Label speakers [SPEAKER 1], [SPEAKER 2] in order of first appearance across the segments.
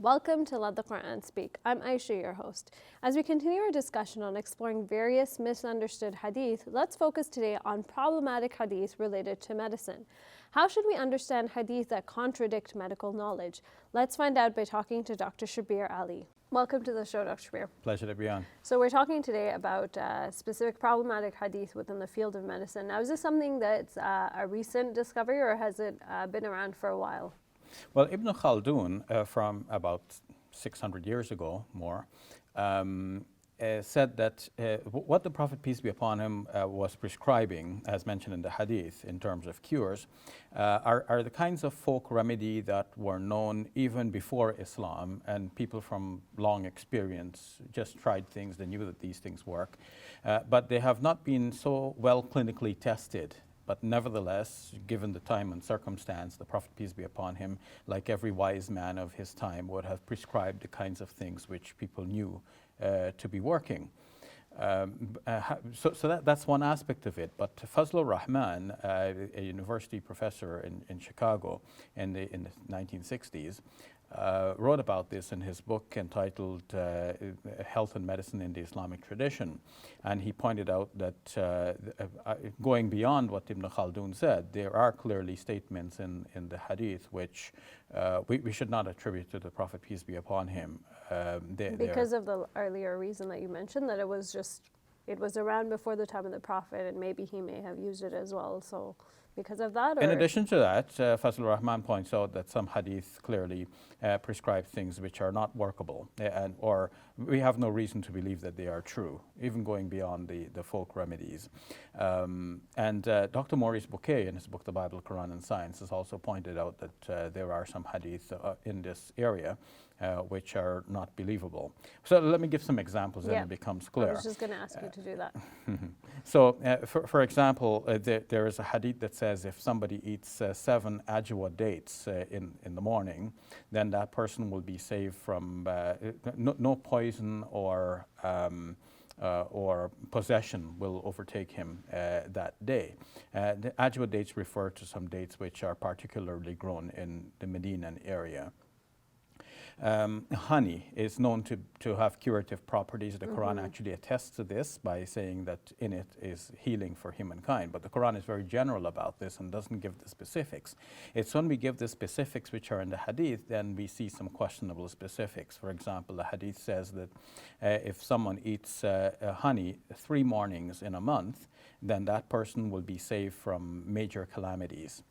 [SPEAKER 1] Welcome to Let the Quran Speak. I'm Aisha, your host. As we continue our discussion on exploring various misunderstood hadith, let's focus today on problematic hadith related to medicine. How should we understand hadith that contradict medical knowledge? Let's find out by talking to Dr. Shabir Ally. Welcome to the show, Dr. Shabir.
[SPEAKER 2] Pleasure to be on.
[SPEAKER 1] So we're talking today about specific problematic hadith within the field of medicine. Now, is this something that's a recent discovery, or has it been around for a while?
[SPEAKER 2] Well, Ibn Khaldun, from about 600 years ago, more, said that what the Prophet, peace be upon him, was prescribing, as mentioned in the Hadith, in terms of cures, are the kinds of folk remedy that were known even before Islam, and people from long experience just tried things, they knew that these things work, but they have not been so well clinically tested. But nevertheless, given the time and circumstance, the Prophet, peace be upon him, like every wise man of his time, would have prescribed the kinds of things which people knew to be working. So that's one aspect of it. But Fazlur Rahman, a university professor in Chicago in the 1960s, wrote about this in his book entitled Health and Medicine in the Islamic Tradition. And he pointed out that going beyond what Ibn Khaldun said, there are clearly statements in the Hadith which we should not attribute to the Prophet, peace be upon him.
[SPEAKER 1] Because of the earlier reason that you mentioned, that it was around before the time of the Prophet, and maybe he may have used it as well. So because of that? Or?
[SPEAKER 2] In addition to that, Fazlur Rahman points out that some hadith clearly prescribe things which are not workable, or we have no reason to believe that they are true, even going beyond the folk remedies. And Dr. Maurice Bouquet, in his book, The Bible, Quran and Science, has also pointed out that there are some hadith in this area which are not believable. So let me give some examples, and it becomes clear.
[SPEAKER 1] I was just going to ask you to do that.
[SPEAKER 2] So, for example, there is a hadith that says if somebody eats 7 ajwa dates in the morning, then that person will be saved from no poison or possession will overtake him that day. The ajwa dates refer to some dates which are particularly grown in the Medinan area. Honey is known to have curative properties. The Quran actually attests to this by saying that in it is healing for humankind. But the Quran is very general about this and doesn't give the specifics. It's when we give the specifics which are in the Hadith, then we see some questionable specifics. For example, the Hadith says that if someone eats honey 3 mornings in a month, then that person will be saved from major calamities.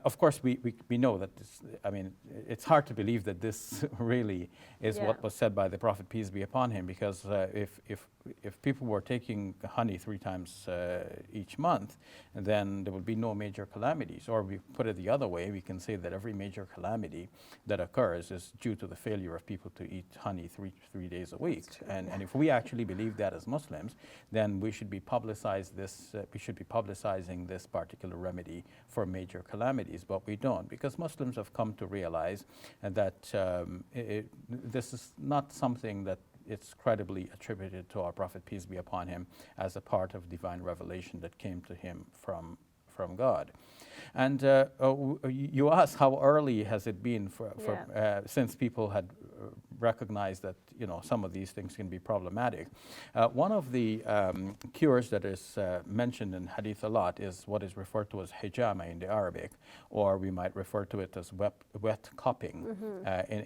[SPEAKER 2] Of course, we know that this, I mean, it's hard to believe that this really is what was said by the Prophet, peace be upon him, because if people were taking honey 3 times each month, then there would be no major calamities. Or we put it the other way, we can say that every major calamity that occurs is due to the failure of people to eat honey three days a week. And if we actually believe that as Muslims, then we should be publicizing this particular remedy for major calamities. But we don't, because Muslims have come to realize that this is not something that it's credibly attributed to our Prophet, peace be upon him, as a part of divine revelation that came to him from God. And you asked how early has it been since people had recognized that some of these things can be problematic. One of the cures that is mentioned in Hadith a lot is what is referred to as hijama in the Arabic, or we might refer to it as wet cupping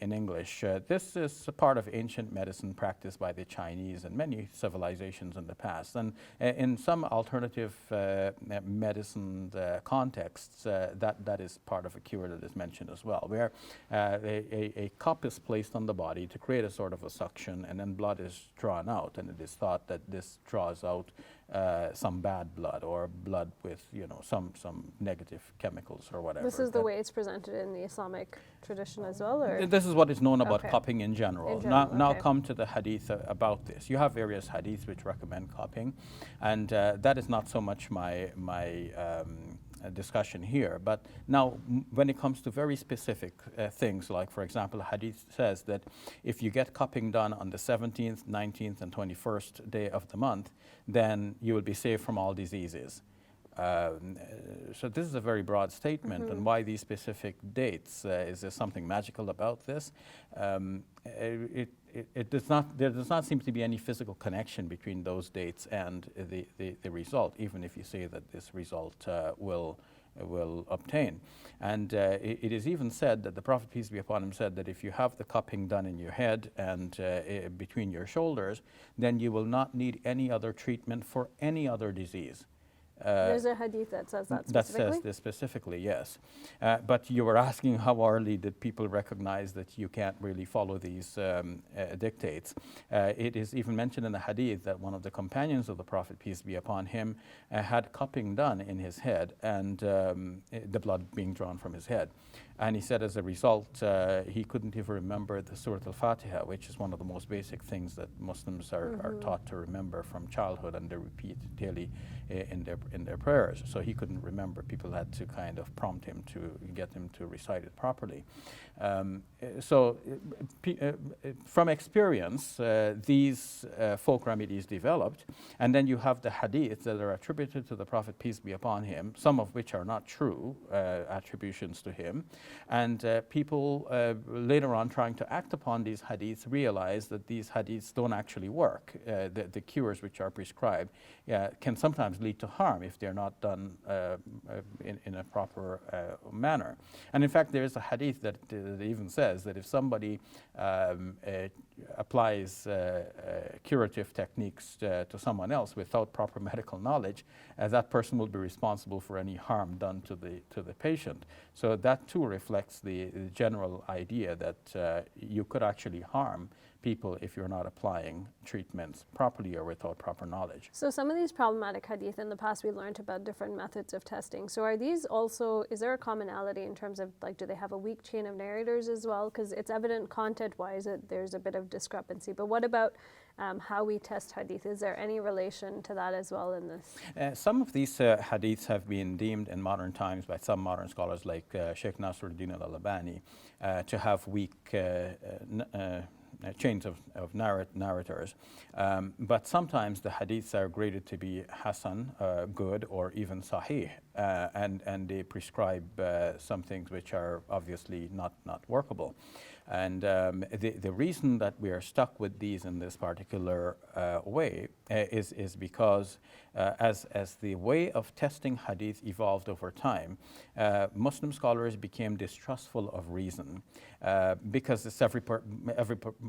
[SPEAKER 2] in English. This is a part of ancient medicine practiced by the Chinese and many civilizations in the past. And in some alternative medicine contexts, that is part of a cure that is mentioned as well, where a cup is placed on the body to create a sort of a suction, and then blood is drawn out, and it is thought that this draws out some bad blood, or blood with some negative chemicals or whatever.
[SPEAKER 1] This is the way it's presented in the Islamic tradition as well, or?
[SPEAKER 2] This is what is known about cupping in general. Now come to the hadith about this. You have various hadiths which recommend cupping, and that is not so much my discussion here. But now, when it comes to very specific things, like, for example, hadith says that if you get cupping done on the 17th, 19th, and 21st day of the month, then you will be saved from all diseases. So this is a very broad statement, and why these specific dates? Is there something magical about this? It does not. There does not seem to be any physical connection between those dates and the result, even if you say that this result will obtain. And it is even said that the Prophet, peace be upon him, said that if you have the cupping done in your head and between your shoulders, then you will not need any other treatment for any other disease.
[SPEAKER 1] There's a hadith that says that specifically?
[SPEAKER 2] That says this specifically, yes. But you were asking how early did people recognize that you can't really follow these dictates. It is even mentioned in the hadith that one of the companions of the Prophet, peace be upon him, had cupping done in his head and the blood being drawn from his head. And he said as a result, he couldn't even remember the Surah Al-Fatiha, which is one of the most basic things that Muslims are taught to remember from childhood, and they repeat daily in their prayers. So he couldn't remember. People had to kind of prompt him to get him to recite it properly. From experience, these folk remedies developed, and then you have the hadiths that are attributed to the Prophet, peace be upon him, some of which are not true attributions to him. And people later on trying to act upon these hadiths realize that these hadiths don't actually work. The cures which are prescribed can sometimes lead to harm if they're not done in a proper manner. And in fact, there is a hadith that even says that if somebody applies curative techniques to someone else without proper medical knowledge, that person will be responsible for any harm done to the patient. So that too reflects the general idea that you could actually harm people if you're not applying treatments properly or without proper knowledge.
[SPEAKER 1] So some of these problematic hadith, in the past we learned about different methods of testing. So are these also, is there a commonality in terms of, like, do they have a weak chain of narrators as well? Because it's evident content-wise that there's a bit of discrepancy. But what about how we test hadith? Is there any relation to that as well in this?
[SPEAKER 2] Some of these hadiths have been deemed in modern times by some modern scholars like Sheikh Nasruddin al-Albani to have weak chains of narrators. But sometimes the hadiths are graded to be Hasan, good, or even Sahih, and they prescribe some things which are obviously not workable. And the reason that we are stuck with these in this particular way is because as the way of testing hadith evolved over time, Muslim scholars became distrustful of reason because it's every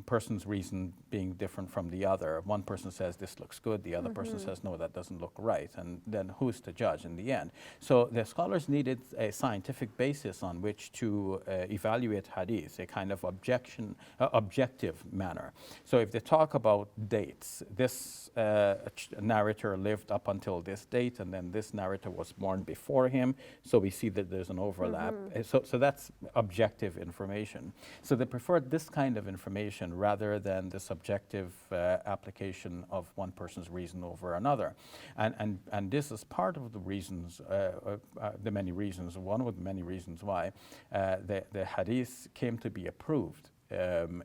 [SPEAKER 2] person's reason being different from the other. One person says this looks good, the other person says no, that doesn't look right, and then who's to judge in the end? So the scholars needed a scientific basis on which to evaluate hadith, a kind of objective manner. So if they talk about dates, this narrator lived up until this date, and then this narrator was born before him, so we see that there's an overlap. So that's objective information. So they preferred this kind of information rather than the subjective application of one person's reason over another. And this is part of the reasons, the many reasons, one of the many reasons why the hadith came to be approved.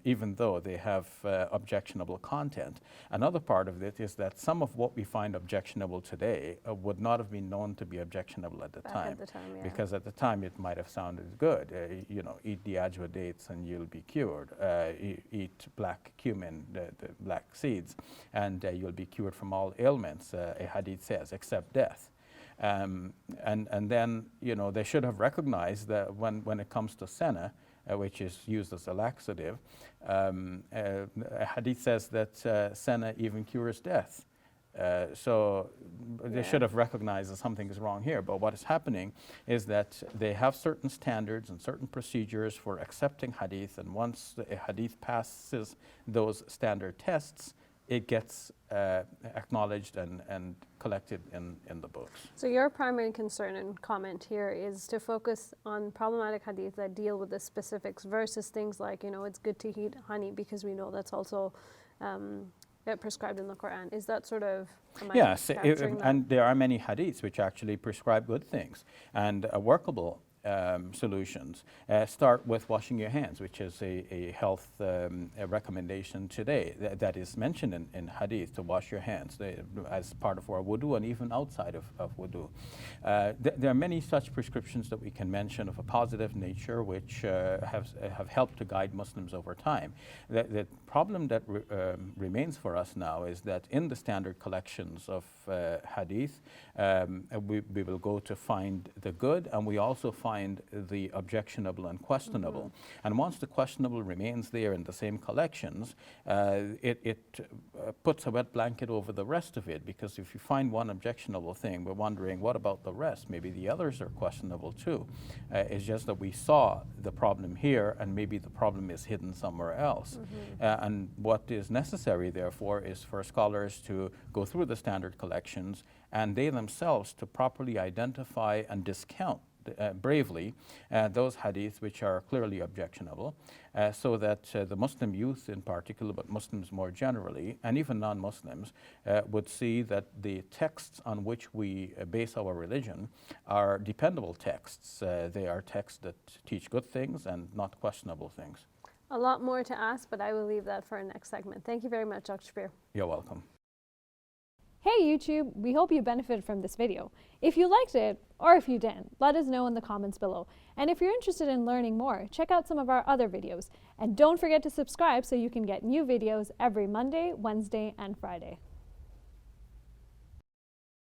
[SPEAKER 2] Even though they have objectionable content. Another part of it is that some of what we find objectionable today would not have been known to be objectionable at the time.
[SPEAKER 1] Yeah.
[SPEAKER 2] Because at the time it might have sounded good. Eat the ajwa dates and you'll be cured. Eat black cumin, the black seeds, and you'll be cured from all ailments, a hadith says, except death. And then, they should have recognized that when it comes to senna, which is used as a laxative, hadith says that senna even cures death. So they should have recognized that something is wrong here. But what is happening is that they have certain standards and certain procedures for accepting hadith, and once a hadith passes those standard tests, it gets acknowledged and collected in the books.
[SPEAKER 1] So your primary concern and comment here is to focus on problematic hadith that deal with the specifics versus things like, it's good to eat honey because we know that's also prescribed in the Quran. Is that sort of,
[SPEAKER 2] yes, and there are many hadiths which actually prescribe good things and workable solutions. Start with washing your hands, which is a health a recommendation today that is mentioned in Hadith, to wash your hands as part of our wudu and even outside of wudu. There are many such prescriptions that we can mention of a positive nature which have helped to guide Muslims over time. The problem that remains for us now is that in the standard collections of Hadith, we will go to find the good, and we also find the objectionable and questionable. And once the questionable remains there in the same collections, it puts a wet blanket over the rest of it, because if you find one objectionable thing, we're wondering, what about the rest? Maybe the others are questionable too. It's just that we saw the problem here, and maybe the problem is hidden somewhere else. And what is necessary, therefore, is for scholars to go through the standard collections, and they themselves to properly identify and discount bravely those hadiths which are clearly objectionable, so that the Muslim youth in particular, but Muslims more generally, and even non-Muslims, would see that the texts on which we base our religion are dependable texts. They are texts that teach good things and not questionable things.
[SPEAKER 1] A lot more to ask, but I will leave that for our next segment. Thank you very much, Dr. Shabir.
[SPEAKER 2] You're welcome.
[SPEAKER 1] Hey YouTube, we hope you benefited from this video. If you liked it, or if you didn't, let us know in the comments below. And if you're interested in learning more, check out some of our other videos. And don't forget to subscribe so you can get new videos every Monday, Wednesday, and Friday.